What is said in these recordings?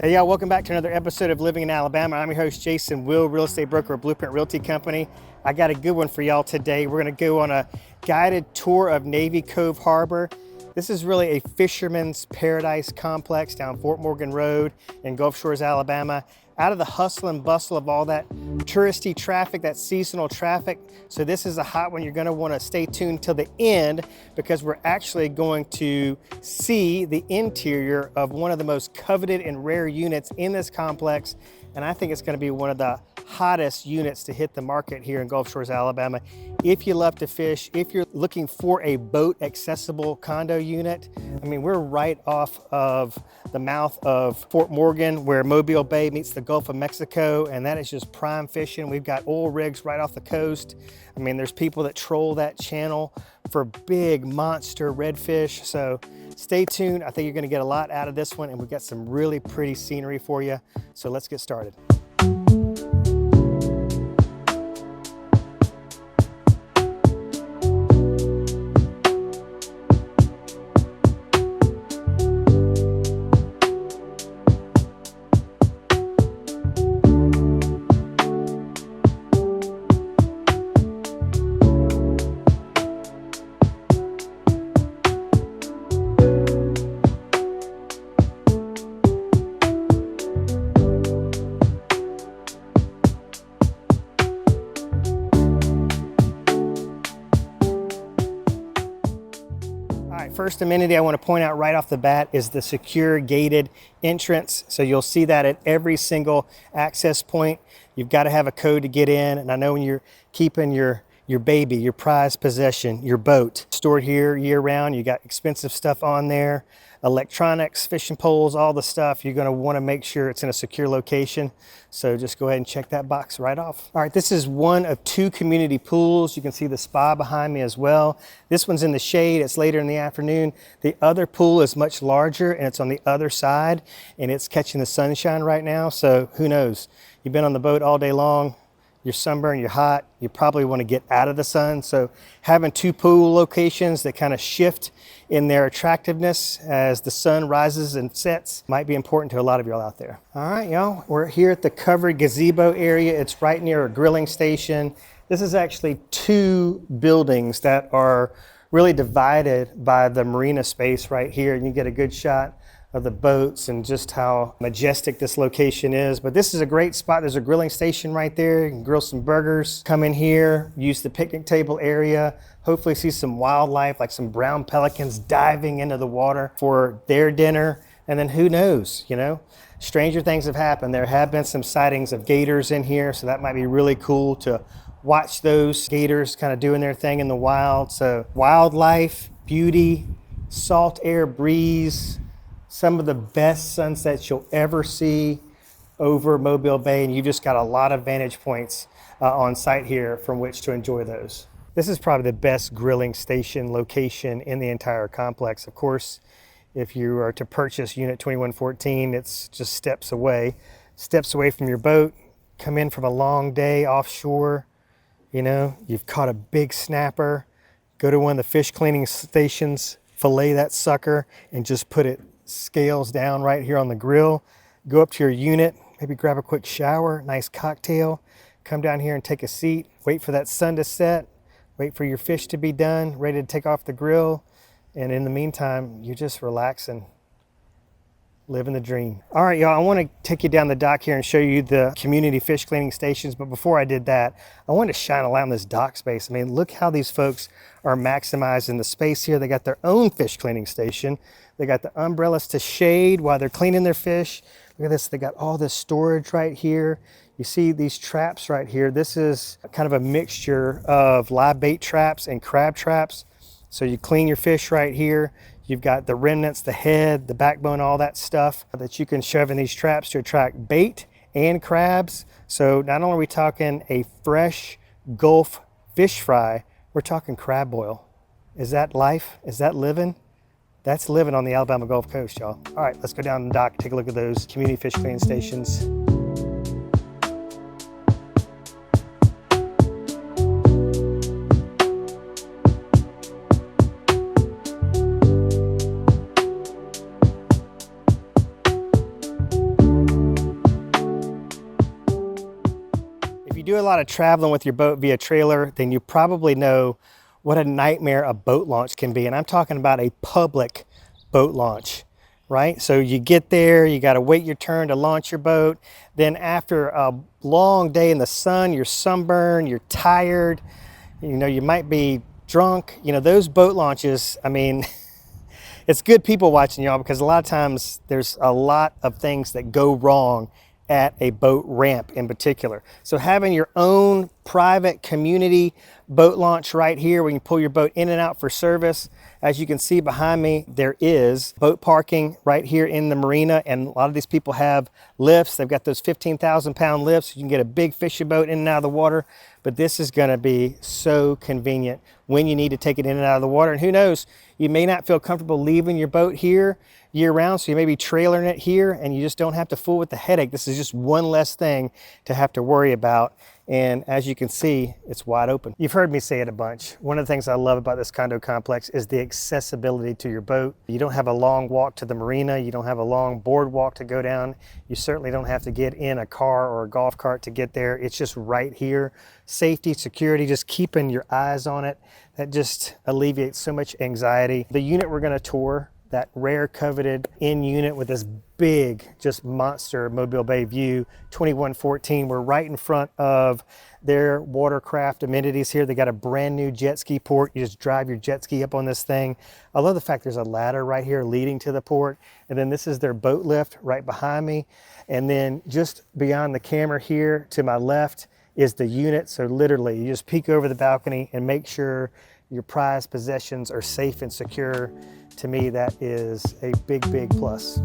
Hey y'all, welcome back to another episode of Living in Alabama. I'm your host Jason Will, real estate broker at Blueprint Realty Company. I got a good one for y'all today. We're going to go on a guided tour of Navy Cove Harbor. This is really a fisherman's paradise complex down Fort Morgan Road in Gulf Shores, Alabama. Out of the hustle and bustle of all that touristy traffic, that seasonal traffic. So this is a hot one. You're going to want to stay tuned till the end because we're actually going to see the interior of one of the most coveted and rare units in this complex. And I think it's going to be one of the hottest units to hit the market here in Gulf Shores, Alabama. If you love to fish, if you're looking for a boat accessible condo unit, I mean, we're right off of the mouth of Fort Morgan where Mobile Bay meets the Gulf of Mexico, and that is just prime fishing. We've got oil rigs right off the coast. I mean, there's people that troll that channel for big monster redfish. So stay tuned. I think you're going to get a lot out of this one, and we've got some really pretty scenery for you. So let's get started. First amenity I want to point out right off the bat is the secure gated entrance. So you'll see that at every single access point. You've got to have a code to get in. And I know when you're keeping your baby, your prized possession, your boat stored here year round, you got expensive stuff on there, electronics, fishing poles, all the stuff. You're going to want to make sure it's in a secure location. So just go ahead and check that box right off. All right, this is one of two community pools. You can see the spa behind me as well. This one's in the shade. It's later in the afternoon. The other pool is much larger and it's on the other side and it's catching the sunshine right now. So who knows? You've been on the boat all day long. You're sunburned, you're hot, you probably want to get out of the sun. So having two pool locations that kind of shift in their attractiveness as the sun rises and sets might be important to a lot of y'all out there. All right, y'all, we're here at the covered gazebo area. It's right near a grilling station. This is actually two buildings that are really divided by the marina space right here. And you get a good shot of the boats and just how majestic this location is. But this is a great spot. There's a grilling station right there. You can grill some burgers, come in here, use the picnic table area, hopefully see some wildlife like some brown pelicans diving into the water for their dinner. And then who knows, you know, stranger things have happened. There have been some sightings of gators in here, so that might be really cool to watch those gators kind of doing their thing in the wild. So wildlife, beauty, salt air breeze, some of the best sunsets you'll ever see over Mobile Bay, and you've just got a lot of vantage points on site here from which to enjoy those. This is probably the best grilling station location in the entire complex. Of course, if you are to purchase Unit 2114, it's just steps away from your boat, come in from a long day offshore, you know, you've caught a big snapper, go to one of the fish cleaning stations, fillet that sucker, and just put it scales down right here on the grill. Go up to your unit, maybe grab a quick shower, nice cocktail, come down here and take a seat, wait for that sun to set, wait for your fish to be done, ready to take off the grill, and in the meantime, you just relax and living the dream. All right, y'all, I want to take you down the dock here and show you the community fish cleaning stations. But before I did that, I wanted to shine a light on this dock space. I mean, look how these folks are maximizing the space here. They got their own fish cleaning station. They got the umbrellas to shade while they're cleaning their fish. Look at this, they got all this storage right here. You see these traps right here. This is kind of a mixture of live bait traps and crab traps. So you clean your fish right here. You've got the remnants, the head, the backbone, all that stuff that you can shove in these traps to attract bait and crabs. So not only are we talking a fresh Gulf fish fry, we're talking crab boil. Is that life? Is that living? That's living on the Alabama Gulf Coast, y'all. All right, let's go down the dock, take a look at those community fish cleaning stations. you do a lot of traveling with your boat via trailer, then you probably know what a nightmare a boat launch can be. And I'm talking about a public boat launch, right? So you get there, you got to wait your turn to launch your boat. Then after a long day in the sun, you're sunburned, you're tired, you know, you might be drunk. You know, those boat launches, I mean, it's good people watching y'all, because a lot of times there's a lot of things that go wrong at a boat ramp in particular. So having your own private community boat launch right here, where you can pull your boat in and out for service. As you can see behind me, there is boat parking right here in the marina, and a lot of these people have lifts. They've got those 15,000-pound lifts. You can get a big fishing boat in and out of the water, but this is gonna be so convenient when you need to take it in and out of the water. And who knows, you may not feel comfortable leaving your boat here year round, so you may be trailering it here and you just don't have to fool with the headache. This is just one less thing to have to worry about. And as you can see, it's wide open. You've heard me say it a bunch. One of the things I love about this condo complex is the accessibility to your boat. You don't have a long walk to the marina. You don't have a long boardwalk to go down. You certainly don't have to get in a car or a golf cart to get there. It's just right here. Safety, security, just keeping your eyes on it. That just alleviates so much anxiety. The unit we're gonna tour, that rare coveted in unit with this big, just monster Mobile Bay view, 2114. We're right in front of their watercraft amenities here. They got a brand new jet ski port. You just drive your jet ski up on this thing. I love the fact there's a ladder right here leading to the port. And then this is their boat lift right behind me. And then just beyond the camera here to my left is the unit. So literally you just peek over the balcony and make sure your prized possessions are safe and secure. To me, that is a big, big plus.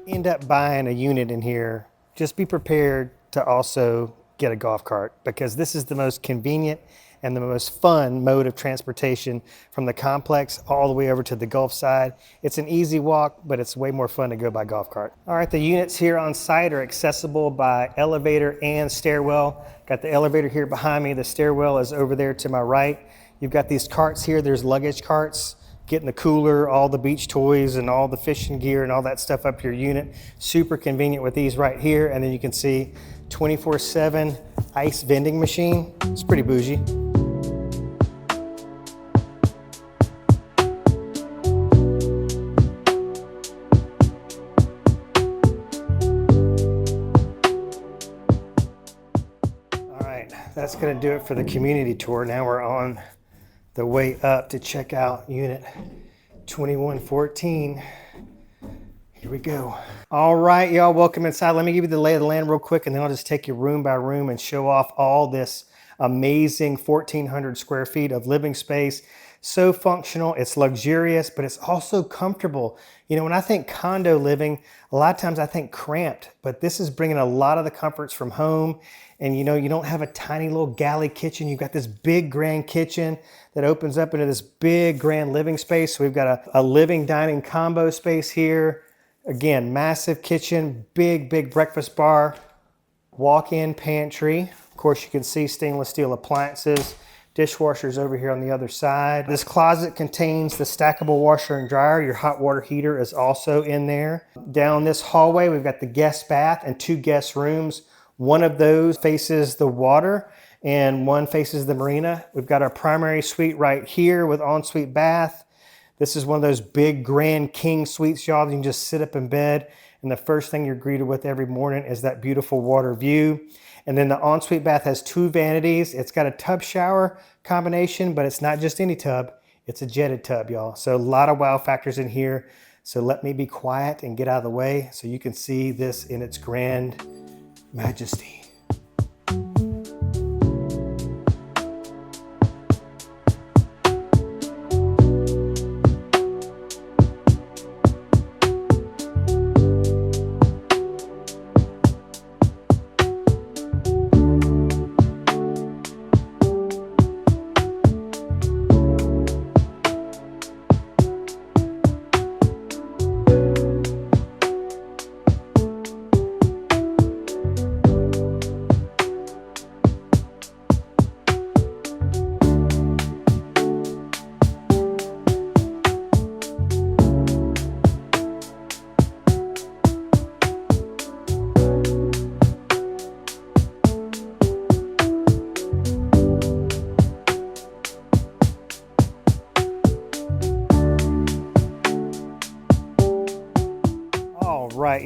End up buying a unit in here, just be prepared to also get a golf cart, because this is the most convenient and the most fun mode of transportation from the complex all the way over to the Gulf side. It's an easy walk, but it's way more fun to go by golf cart. All right, the units here on site are accessible by elevator and stairwell. Got the elevator here behind me. The stairwell is over there to my right. You've got these carts here. There's luggage carts. Getting the cooler, all the beach toys and all the fishing gear and all that stuff up your unit. Super convenient with these right here. And then you can see 24/7 ice vending machine. It's pretty bougie. All right, that's gonna do it for the community tour. Now we're on the way up to check out unit 2114. Here we go. All right, y'all, welcome inside. Let me give you the lay of the land real quick, and then I'll just take you room by room and show off all this amazing 1,400 square feet of living space. So functional, it's luxurious, but it's also comfortable. You know, when I think condo living, a lot of times I think cramped, but this is bringing a lot of the comforts from home. And you know, you don't have a tiny little galley kitchen. You've got this big grand kitchen that opens up into this big grand living space. So we've got a living dining combo space here. Again, massive kitchen, big breakfast bar, walk-in pantry. Of course, you can see stainless steel appliances. Dishwasher's over here on the other side. This closet contains the stackable washer and dryer. Your hot water heater is also in there. Down this hallway, we've got the guest bath and 2 guest rooms. One of those faces the water and one faces the marina. We've got our primary suite right here with ensuite bath. This is one of those big grand king suites, y'all. You can just sit up in bed, and the first thing you're greeted with every morning is that beautiful water view. And then the ensuite bath has 2 vanities. It's got a tub shower combination, but it's not just any tub. It's a jetted tub, y'all. So a lot of wow factors in here. So let me be quiet and get out of the way so you can see this in its grand majesty.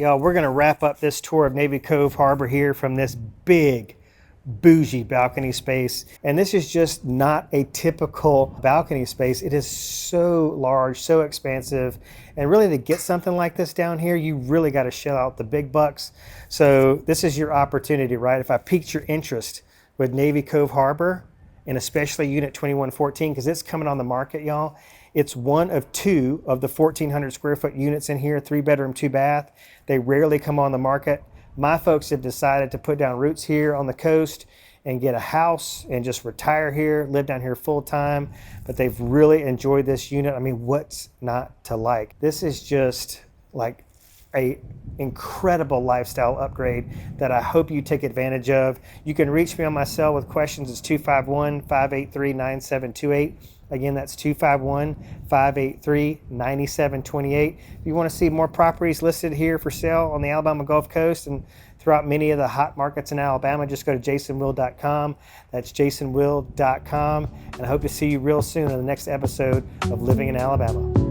y'all, we're gonna wrap up this tour of Navy Cove Harbor here from this big, bougie balcony space. And this is just not a typical balcony space. It is so large, so expansive. And really, to get something like this down here, you really got to shell out the big bucks. So this is your opportunity, right? If I piqued your interest with Navy Cove Harbor, and especially Unit 2114, because it's coming on the market, y'all. It's one of two of the 1,400 square foot units in here, 3-bedroom, 2-bath. They rarely come on the market. My folks have decided to put down roots here on the coast and get a house and just retire here, live down here full time. But they've really enjoyed this unit. I mean, what's not to like? This is just like a incredible lifestyle upgrade that I hope you take advantage of. You can reach me on my cell with questions. It's 251-583-9728. Again, that's 251-583-9728. If you want to see more properties listed here for sale on the Alabama Gulf Coast and throughout many of the hot markets in Alabama, just go to jasonwill.com. That's jasonwill.com. And I hope to see you real soon in the next episode of Living in Alabama.